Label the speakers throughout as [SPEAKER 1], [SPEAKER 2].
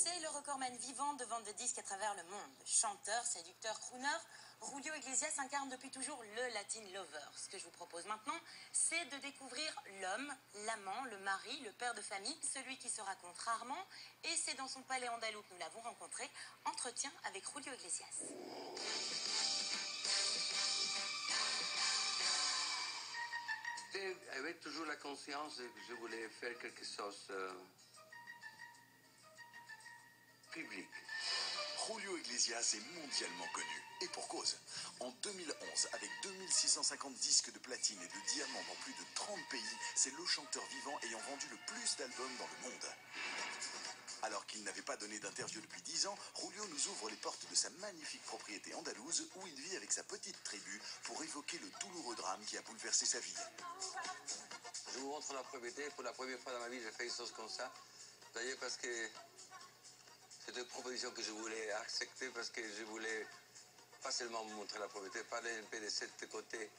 [SPEAKER 1] C'est le recordman vivant de vente de disques à travers le monde. Chanteur, séducteur, crooner, Julio Iglesias incarne depuis toujours le Latin lover. Ce que je vous propose maintenant, c'est de découvrir l'homme, l'amant, le mari, le père de famille, celui qui se raconte rarement. Et c'est dans son palais andalou que nous l'avons rencontré. Entretien avec Julio Iglesias.
[SPEAKER 2] J'avais toujours la conscience que je voulais faire quelque chose public.
[SPEAKER 3] Julio Iglesias est mondialement connu, et pour cause. En 2011, avec 2650 disques de platine et de diamants dans plus de 30 pays, c'est le chanteur vivant ayant vendu le plus d'albums dans le monde. Alors qu'il n'avait pas donné d'interview depuis 10 ans, Julio nous ouvre les portes de sa magnifique propriété andalouse où il vit avec sa petite tribu pour évoquer le douloureux drame qui a bouleversé sa vie.
[SPEAKER 2] Je vous montre la propriété. Pour la première fois dans ma vie, j'ai fait une chose comme ça. D'ailleurs, parce que c'est une proposition que je voulais accepter, parce que je voulais pas seulement vous montrer la propriété, parler un peu de cette côté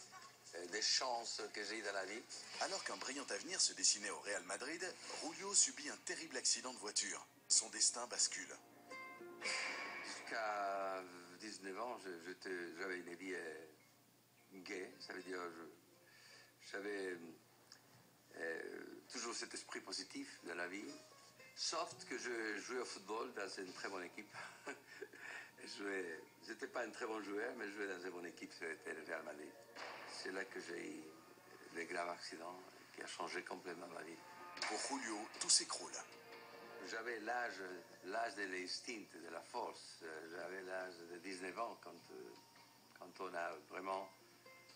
[SPEAKER 2] des chances que j'ai eues dans la vie.
[SPEAKER 3] Alors qu'un brillant avenir se dessinait au Real Madrid, Julio subit un terrible accident de voiture. Son destin bascule.
[SPEAKER 2] Jusqu'à 19 ans, j'avais une vie gay, ça veut dire j'avais toujours cet esprit positif dans la vie, sauf que je jouais au football dans une très bonne équipe. Je n'étais pas un très bon joueur, mais je jouais dans une bonne équipe, c'était le Real Madrid. C'est là que j'ai eu le grave accident qui a changé complètement ma vie.
[SPEAKER 3] Pour Julio, tout s'écroule.
[SPEAKER 2] J'avais l'âge de l'instinct, de la force. J'avais l'âge de 19 ans quand on a vraiment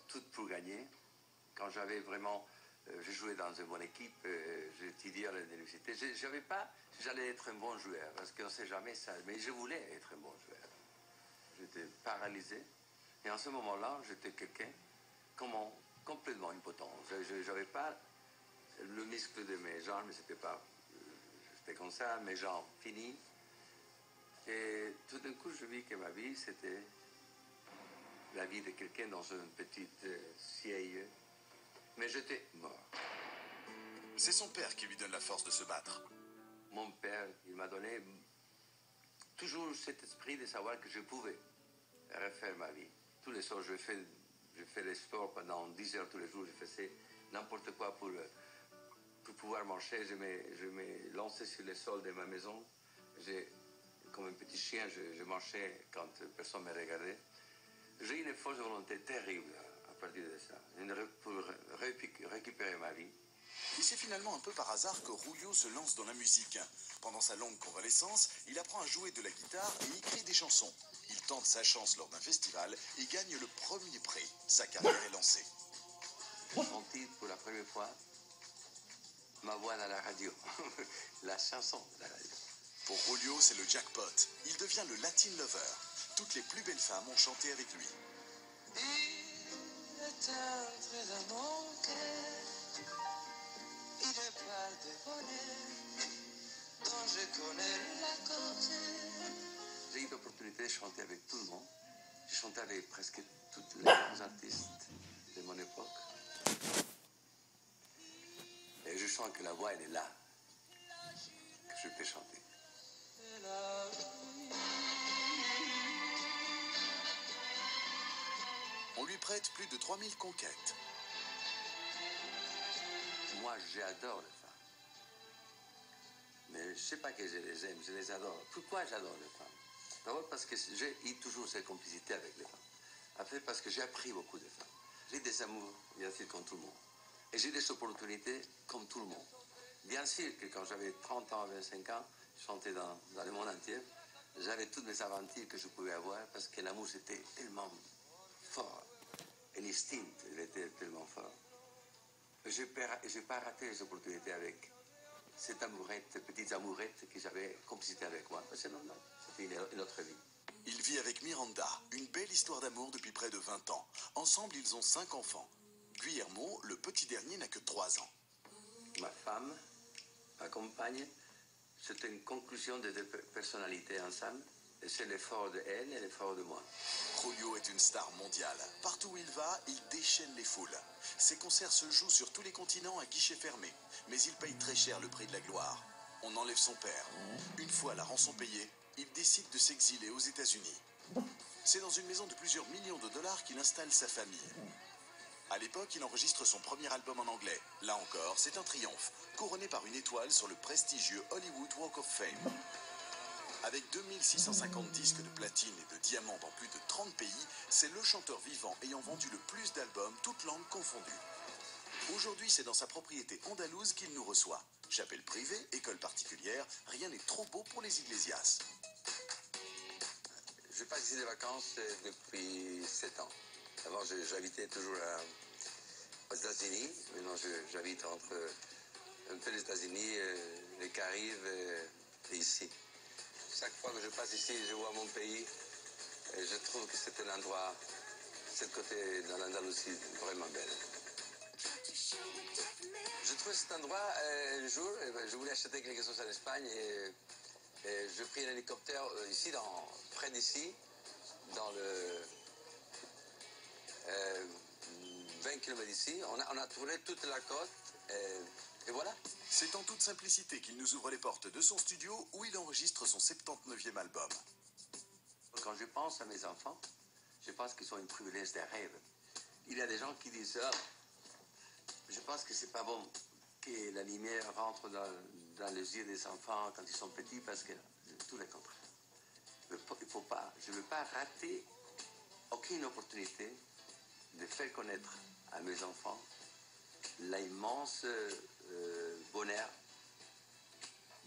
[SPEAKER 2] tout pour gagner. Quand j'avais vraiment... je jouais dans une bonne équipe, j'étudiais à l'université. Je ne savais pas si j'allais être un bon joueur, parce qu'on ne sait jamais ça. Mais je voulais être un bon joueur. J'étais paralysé. Et en ce moment-là, j'étais quelqu'un complètement impotent. Je n'avais pas le muscle de mes jambes, mais c'était pas... J'étais comme ça, mes jambes finies. Et tout d'un coup, je vis que ma vie, c'était la vie de quelqu'un dans une petite siège. Mais j'étais mort.
[SPEAKER 3] C'est son père qui lui donne la force de se battre.
[SPEAKER 2] Mon père, il m'a donné toujours cet esprit de savoir que je pouvais refaire ma vie. Tous les soirs, je fais le sport pendant 10 heures tous les jours. Je faisais n'importe quoi pour pouvoir marcher. Je me lançais sur le sol de ma maison. Comme un petit chien, je marchais quand personne ne me regardait. J'ai une force de volonté terrible à partir de ça, pour récupérer ma vie.
[SPEAKER 3] Et c'est finalement un peu par hasard que Julio se lance dans la musique. Pendant sa longue convalescence, il apprend à jouer de la guitare et écrit des chansons. Il tente sa chance lors d'un festival et gagne le premier prix. Sa carrière est lancée.
[SPEAKER 2] Mon titre, pour la première fois, ma voix dans la radio, la chanson de la radio.
[SPEAKER 3] Pour Julio, c'est le jackpot. Il devient le Latin lover. Toutes les plus belles femmes ont chanté avec lui.
[SPEAKER 4] Il est entré dans mon cœur. Il est pas de bonheur dont je connais la cause.
[SPEAKER 2] J'ai eu l'opportunité de chanter avec tout le monde. J'ai chanté avec presque tous les grands artistes de mon époque. Et je sens que la voix, elle est là, que je peux chanter.
[SPEAKER 3] On lui prête plus de 3000 conquêtes.
[SPEAKER 2] Moi, j'adore les femmes. Mais je ne sais pas que je les aime, je les adore. Pourquoi j'adore les femmes? D'abord parce que j'ai eu toujours cette complicité avec les femmes. Après, parce que j'ai appris beaucoup de femmes. J'ai des amours, bien sûr, comme tout le monde. Et j'ai des opportunités comme tout le monde. Bien sûr que quand j'avais 30 ans, 25 ans, je chantais dans le monde entier. J'avais toutes mes aventures que je pouvais avoir parce que l'amour, c'était tellement fort. Et l'instinct, il était tellement fort. Je n'ai pas raté les opportunités avec cette amourette, petite amourette qui avait complicité avec moi. C'est normal, c'était une autre vie.
[SPEAKER 3] Il vit avec Miranda, une belle histoire d'amour depuis près de 20 ans. Ensemble, ils ont 5 enfants. Guillermo, le petit dernier, n'a que 3 ans.
[SPEAKER 2] Ma femme, ma compagne, c'est une conclusion de deux personnalités ensemble. Et c'est l'effort de elle et l'effort de moi.
[SPEAKER 3] Julio est une star mondiale. Partout où il va, il déchaîne les foules. Ses concerts se jouent sur tous les continents à guichet fermé. Mais il paye très cher le prix de la gloire. on enlève son père. Une fois la rançon payée, il décide de s'exiler aux États-Unis. C'est dans une maison de plusieurs millions de dollars qu'il installe sa famille. À l'époque, il enregistre son premier album en anglais. Là encore, c'est un triomphe, couronné par une étoile sur le prestigieux Hollywood Walk of Fame. Avec 2650 disques de platine et de diamants dans plus de 30 pays, c'est le chanteur vivant ayant vendu le plus d'albums, toutes langues confondues. Aujourd'hui, c'est dans sa propriété andalouse qu'il nous reçoit. Chapelle privée, école particulière, rien n'est trop beau pour les Iglesias.
[SPEAKER 2] Je passe ici des vacances depuis 7 ans. Avant, j'habitais toujours aux États-Unis. Maintenant, j'habite entre un peu les États-Unis, les Caraïbes et ici. Chaque fois que je passe ici, je vois mon pays. Et je trouve que c'est un endroit, ce côté dans l'Andalousie, vraiment belle. Je trouve cet endroit, un jour, je voulais acheter quelque chose en Espagne et je pris un hélicoptère ici, près d'ici, dans le 20 km d'ici. On a tourné toute la côte et voilà.
[SPEAKER 3] C'est en toute simplicité qu'il nous ouvre les portes de son studio où il enregistre son 79e album.
[SPEAKER 2] Quand je pense à mes enfants, je pense qu'ils sont une privilège des rêves. Il y a des gens qui disent ça. Je pense que c'est pas bon que la lumière rentre dans les yeux des enfants quand ils sont petits parce que tout le contraire. Je ne veux pas rater aucune opportunité de faire connaître à mes enfants l'immense bonheur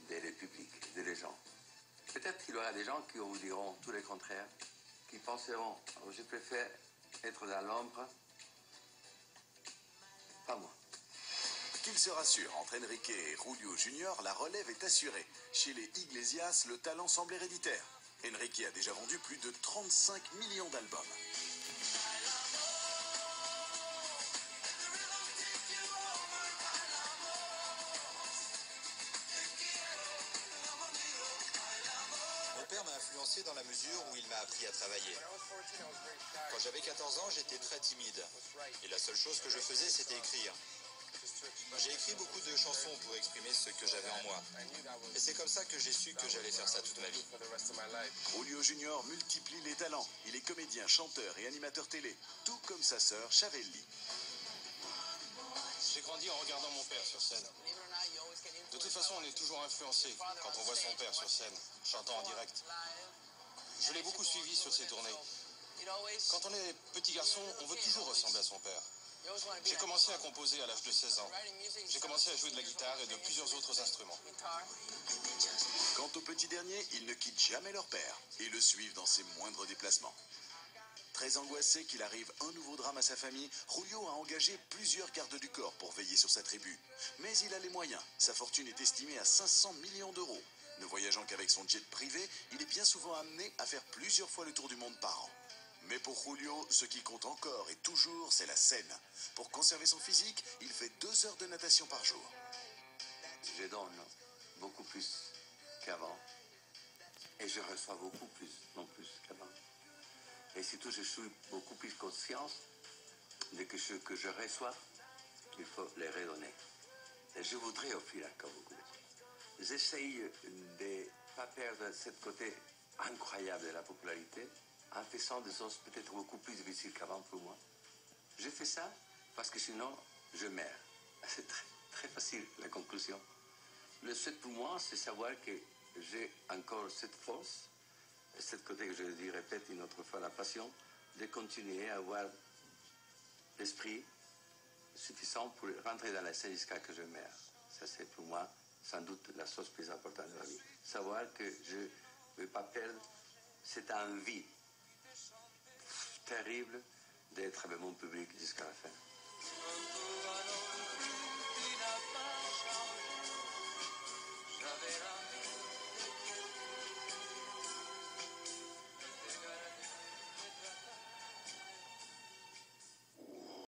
[SPEAKER 2] des républiques, des gens. Peut-être qu'il y aura des gens qui vous diront tout le contraire, qui penseront je préfère être dans l'ombre, pas moi.
[SPEAKER 3] Qu'il se rassure, entre Enrique et Julio Junior, la relève est assurée. Chez les Iglesias, le talent semble héréditaire. Enrique a déjà vendu plus de 35 millions d'albums.
[SPEAKER 5] Mon père m'a influencé dans la mesure où il m'a appris à travailler. Quand j'avais 14 ans, j'étais très timide. Et la seule chose que je faisais, c'était écrire. J'ai écrit beaucoup de chansons pour exprimer ce que j'avais en moi. Et c'est comme ça que j'ai su que j'allais faire ça toute ma vie.
[SPEAKER 3] Julio Junior multiplie les talents. Il est comédien, chanteur et animateur télé, tout comme sa sœur Chavelli.
[SPEAKER 5] J'ai grandi en regardant mon père sur scène. De toute façon, on est toujours influencé quand on voit son père sur scène, chantant en direct. Je l'ai beaucoup suivi sur ses tournées. Quand on est petit garçon, on veut toujours ressembler à son père. J'ai commencé à composer à l'âge de 16 ans. J'ai commencé à jouer de la guitare et de plusieurs autres instruments.
[SPEAKER 3] Quant aux petits derniers, ils ne quittent jamais leur père et le suivent dans ses moindres déplacements. Très angoissé qu'il arrive un nouveau drame à sa famille, Julio a engagé plusieurs gardes du corps pour veiller sur sa tribu. Mais il a les moyens. Sa fortune est estimée à 500 millions d'euros. Ne voyageant qu'avec son jet privé, il est bien souvent amené à faire plusieurs fois le tour du monde par an. Mais pour Julio, ce qui compte encore et toujours, c'est la scène. Pour conserver son physique, il fait 2 heures de natation par jour.
[SPEAKER 2] Je donne beaucoup plus qu'avant. Et je reçois beaucoup plus, non plus qu'avant. Et surtout, je suis beaucoup plus conscient de que ce que je reçois, il faut les redonner. Et je voudrais offrir encore beaucoup. J'essaye de ne pas perdre ce côté incroyable de la popularité en faisant des choses peut-être beaucoup plus difficiles qu'avant pour moi. Je fais ça parce que sinon, je meurs. C'est très, très facile, la conclusion. Le souhait pour moi, c'est savoir que j'ai encore cette force, cette côté que je dis, répète une autre fois, la passion, de continuer à avoir l'esprit suffisant pour rentrer dans la scène jusqu'à que je meure. Ça, c'est pour moi, sans doute, la chose plus importante de la vie. Savoir que je ne vais pas perdre cette envie terrible d'être avec mon public jusqu'à la fin.